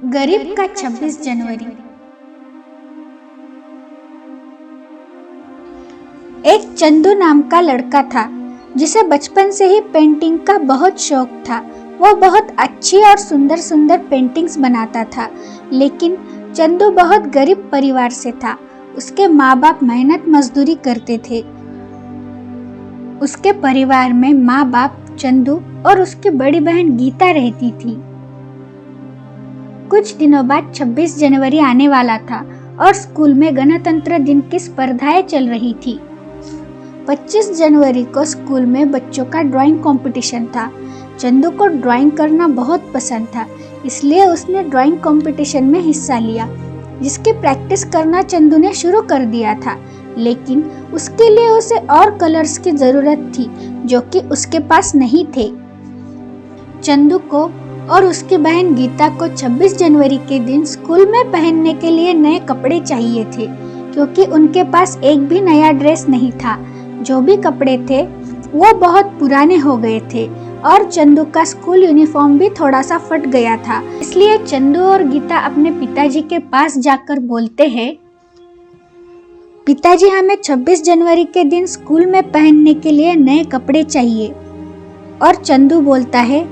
गरीब का 26 जनवरी। एक चंदू नाम का लड़का था जिसे बचपन से ही पेंटिंग का बहुत शौक था। वो बहुत अच्छी और सुंदर सुंदर पेंटिंग्स बनाता था, लेकिन चंदू बहुत गरीब परिवार से था। उसके माँ बाप मेहनत मजदूरी करते थे। उसके परिवार में माँ बाप, चंदू और उसकी बड़ी बहन गीता रहती थी। कुछ दिनों बाद 26 जनवरी आने वाला था और स्कूल में गणतंत्र दिन की स्पर्धाएं चल रही थी। 25 जनवरी को स्कूल में बच्चों का ड्राइंग कंपटीशन था। चंदू को ड्राइंग करना बहुत पसंद था, इसलिए उसने ड्राइंग कंपटीशन में हिस्सा लिया, जिसकी प्रैक्टिस करना चंदू ने शुरू कर दिया था। लेकिन उसके लिए उसे और कलर्स की जरूरत थी जो कि उसके पास नहीं थे। चंदू को और उसकी बहन गीता को 26 जनवरी के दिन स्कूल में पहनने के लिए नए कपड़े चाहिए थे, क्योंकि उनके पास एक भी नया ड्रेस नहीं था। जो भी कपड़े थे वो बहुत पुराने हो गए थे और चंदू का स्कूल यूनिफॉर्म भी थोड़ा सा फट गया था। इसलिए चंदू और गीता अपने पिताजी के पास जाकर बोलते हैं, पिताजी हमें 26 जनवरी के दिन स्कूल में पहनने के लिए नए कपड़े चाहिए। और चंदू बोलता है,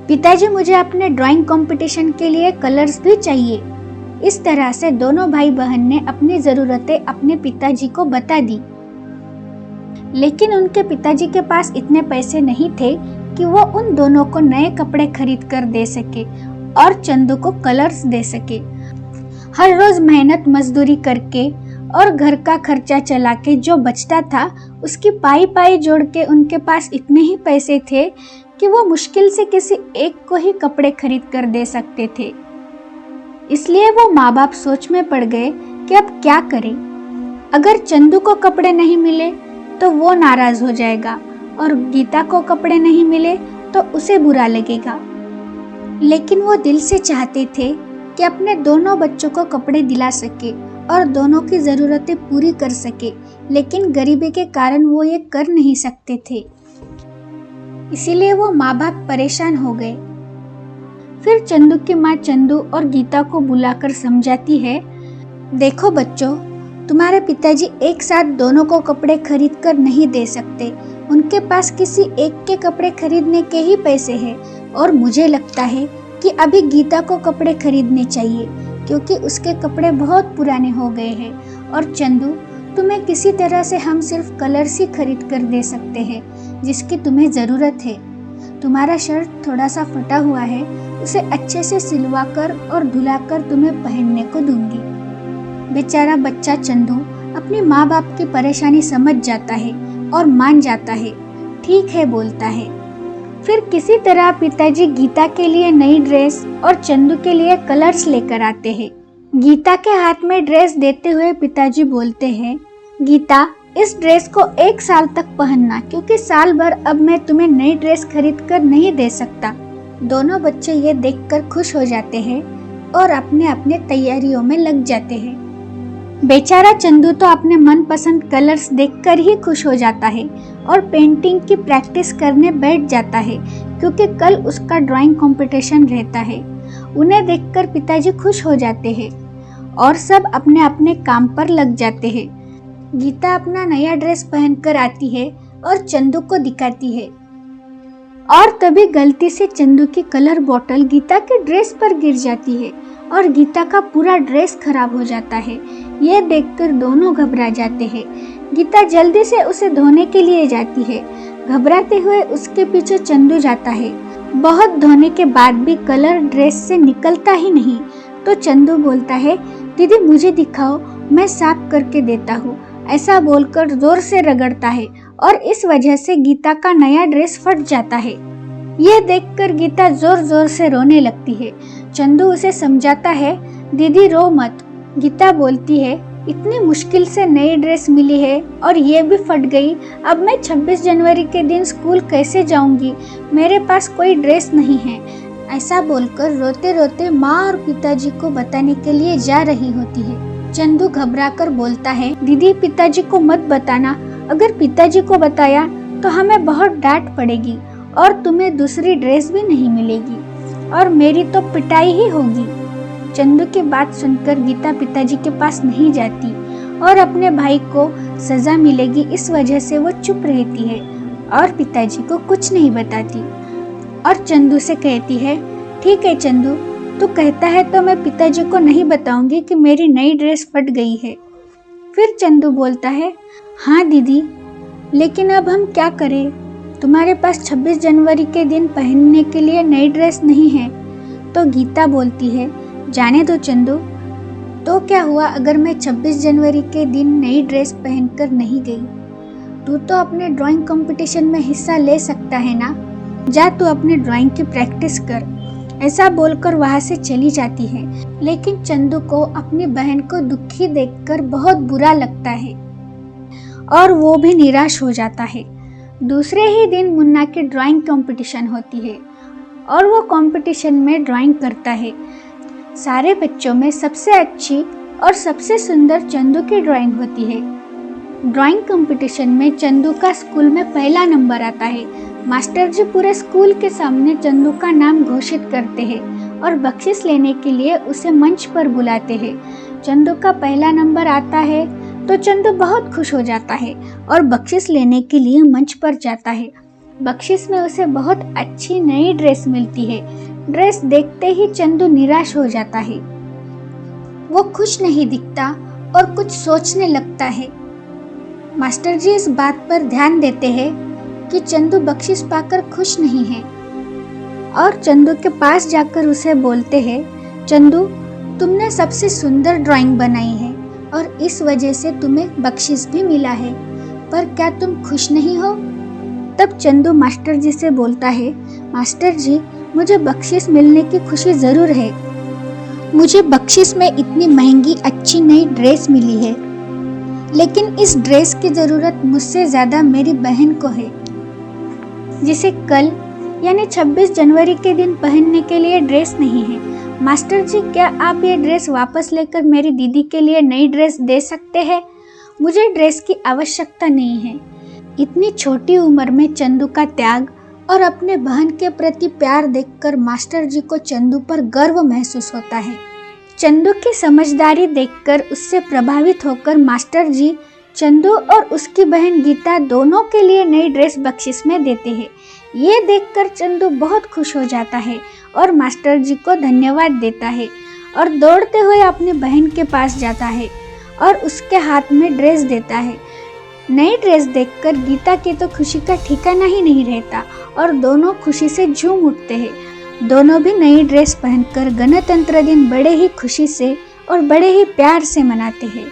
पिताजी मुझे अपने ड्राइंग कंपटीशन के लिए कलर्स भी चाहिए। इस तरह से दोनों भाई बहन ने अपनी जरूरतें अपने पिताजी को बता दी, लेकिन उनके पिताजी के पास इतने पैसे नहीं थे कि वो उन दोनों को नए कपड़े खरीद कर दे सके और चंदू को कलर्स दे सके। हर रोज मेहनत मजदूरी करके और घर का खर्चा चला के जो बचता था, उसकी पाई पाई जोड़ के उनके पास इतने ही पैसे थे कि वो मुश्किल से किसी एक को ही कपड़े खरीद कर दे सकते थे। इसलिए वो माँ बाप सोच में पड़ गए कि अब क्या करें। अगर चंदू को कपड़े नहीं मिले तो वो नाराज हो जाएगा और गीता को कपड़े नहीं मिले तो उसे बुरा लगेगा। लेकिन वो दिल से चाहते थे कि अपने दोनों बच्चों को कपड़े दिला सके और दोनों की जरूरतें पूरी कर सके, लेकिन गरीबी के कारण वो ये कर नहीं सकते थे। इसीलिए वो माँ बाप परेशान हो गए। फिर चंदू की माँ चंदू और गीता को बुलाकर समझाती है, देखो बच्चों, तुम्हारे पिताजी एक साथ दोनों को कपड़े खरीद कर नहीं दे सकते। उनके पास किसी एक के कपड़े खरीदने के ही पैसे हैं और मुझे लगता है कि अभी गीता को कपड़े खरीदने चाहिए, क्योंकि उसके कपड़े बहुत पुराने हो गए हैं। और चंदू, तुम्हें किसी तरह से हम सिर्फ कलर्स ही खरीद कर दे सकते हैं जिसकी तुम्हें ज़रूरत है। तुम्हारा शर्ट थोड़ा सा फटा हुआ है, उसे अच्छे से सिलवा कर और धुलाकर तुम्हें पहनने को दूंगी। बेचारा बच्चा चंदू अपनी माँ बाप की परेशानी समझ जाता है और मान जाता है, ठीक है बोलता है। फिर किसी तरह पिताजी गीता के लिए नई ड्रेस और चंदू के लिए कलर्स लेकर आते हैं। गीता के हाथ में ड्रेस देते हुए पिताजी बोलते हैं, गीता, इस ड्रेस को 1 साल तक पहनना, क्योंकि साल भर अब मैं तुम्हें नई ड्रेस खरीद कर नहीं दे सकता। दोनों बच्चे ये देखकर खुश हो जाते हैं और अपने अपने तैयारियों में लग जाते हैं। बेचारा चंदू तो अपने मनपसंद कलर्स देखकर ही खुश हो जाता है और पेंटिंग की प्रैक्टिस करने बैठ जाता है, क्योंकि कल उसका ड्राइंग कंपटीशन रहता है। उन्हें देखकर पिताजी खुश हो जाते हैं और सब अपने अपने काम पर लग जाते हैं। गीता अपना नया ड्रेस पहनकर आती है और चंदू को दिखाती है, और तभी गलती से चंदू की कलर बोतल गीता के ड्रेस पर गिर जाती है और गीता का पूरा ड्रेस खराब हो जाता है। ये देखकर दोनों घबरा जाते हैं। गीता जल्दी से उसे धोने के लिए जाती है। घबराते हुए उसके पीछे चंदू जाता है। बहुत धोने के बाद भी कलर ड्रेस से निकलता ही नहीं, तो चंदू बोलता है, दीदी मुझे दिखाओ, मैं साफ करके देता हूँ। ऐसा बोलकर जोर से रगड़ता है और इस वजह से गीता का नया ड्रेस फट जाता है। यह देखकर गीता जोर जोर से रोने लगती है। चंदू उसे समझाता है, दीदी रो मत। गीता बोलती है, इतनी मुश्किल से नई ड्रेस मिली है और ये भी फट गई। अब मैं 26 जनवरी के दिन स्कूल कैसे जाऊंगी? मेरे पास कोई ड्रेस नहीं है। ऐसा बोलकर रोते रोते माँ और पिताजी को बताने के लिए जा रही होती है। चंदू घबराकर बोलता है, दीदी पिताजी को मत बताना, अगर पिताजी को बताया तो हमें बहुत डांट पड़ेगी और तुम्हें दूसरी ड्रेस भी नहीं मिलेगी। और मेरी तो पिटाई ही होगी। चंदू की बात सुनकर गीता पिताजी के पास नहीं जाती और अपने भाई को सजा मिलेगी इस वजह से वो चुप रहती है और पिताजी को कुछ नहीं बताती और चंदू से कहती है, ठीक है चंदू, तू कहता है तो मैं पिताजी को नहीं बताऊंगी कि मेरी नई ड्रेस फट गई है। फिर चंदू बोलता है, हाँ दीदी, लेकिन अब हम क्या करें? तुम्हारे पास 26 जनवरी के दिन पहनने के लिए नई ड्रेस नहीं है। तो गीता बोलती है, जाने दो चंदू, तो क्या हुआ अगर मैं 26 जनवरी के दिन नई ड्रेस पहनकर नहीं गई? तू तो अपने ड्राइंग कंपटीशन में हिस्सा ले सकता है ना, जा तू अपनी ड्राइंग की प्रैक्टिस कर। ऐसा बोलकर वहाँ से चली जाती है। लेकिन चंदू को अपनी बहन को दुखी देखकर बहुत बुरा लगता है और वो भी निराश हो जाता है। दूसरे ही दिन मुन्ना की ड्राइंग कंपटीशन होती है और वो कंपटीशन में ड्राइंग करता है। सारे बच्चों में सबसे अच्छी और सबसे सुंदर चंदू की ड्राइंग होती है। ड्राइंग कंपटीशन में चंदू का स्कूल में पहला नंबर आता है। मास्टर जी पूरे स्कूल के सामने चंदू का नाम घोषित करते हैं और बख्शिश लेने के लिए उसे मंच पर बुलाते हैं। चंदू का पहला नंबर आता है तो चंदू बहुत खुश हो जाता है और बख्शिश लेने के लिए मंच पर जाता है। बख्शिश में उसे बहुत अच्छी नई ड्रेस मिलती है। ड्रेस देखते ही चंदू निराश हो जाता है। वो खुश नहीं दिखता और कुछ सोचने लगता है। मास्टर जी इस बात पर ध्यान देते हैं कि चंदू बख्शिश पाकर खुश नहीं है और चंदू के पास जाकर उसे बोलते हैं, चंदू, तुमने सबसे सुंदर ड्राइंग बनाई है और इस वजह से तुम्हें बख्शिश भी मिला है, पर क्या तुम खुश नहीं हो? तब चंदू मास्टर जी से बोलता है, मास्टर जी, मुझे बख्शिश मिलने की खुशी ज़रूर है। मुझे बख्शिश में इतनी महंगी अच्छी नई ड्रेस मिली है, लेकिन इस ड्रेस की ज़रूरत मुझसे ज़्यादा मेरी बहन को है, जिसे कल यानी 26 जनवरी के दिन पहनने के लिए ड्रेस नहीं है। मास्टर जी, क्या आप ये ड्रेस वापस लेकर मेरी दीदी के लिए नई ड्रेस दे सकते हैं? मुझे ड्रेस की आवश्यकता नहीं है। इतनी छोटी उम्र में चंदू का त्याग और अपने बहन के प्रति प्यार देखकर मास्टर जी को चंदू पर गर्व महसूस होता है। चंदू की समझदारी देखकर उससे प्रभावित होकर मास्टर जी चंदू और उसकी बहन गीता दोनों के लिए नई ड्रेस बख्शिश में देते हैं। ये देखकर चंदू बहुत खुश हो जाता है और मास्टर जी को धन्यवाद देता है और दौड़ते हुए अपनी बहन के पास जाता है और उसके हाथ में ड्रेस देता है। नई ड्रेस देखकर गीता की तो खुशी का ठिकाना ही नहीं रहता और दोनों खुशी से झूम उठते हैं। दोनों भी नई ड्रेस पहनकर गणतंत्र दिन बड़े ही खुशी से और बड़े ही प्यार से मनाते हैं।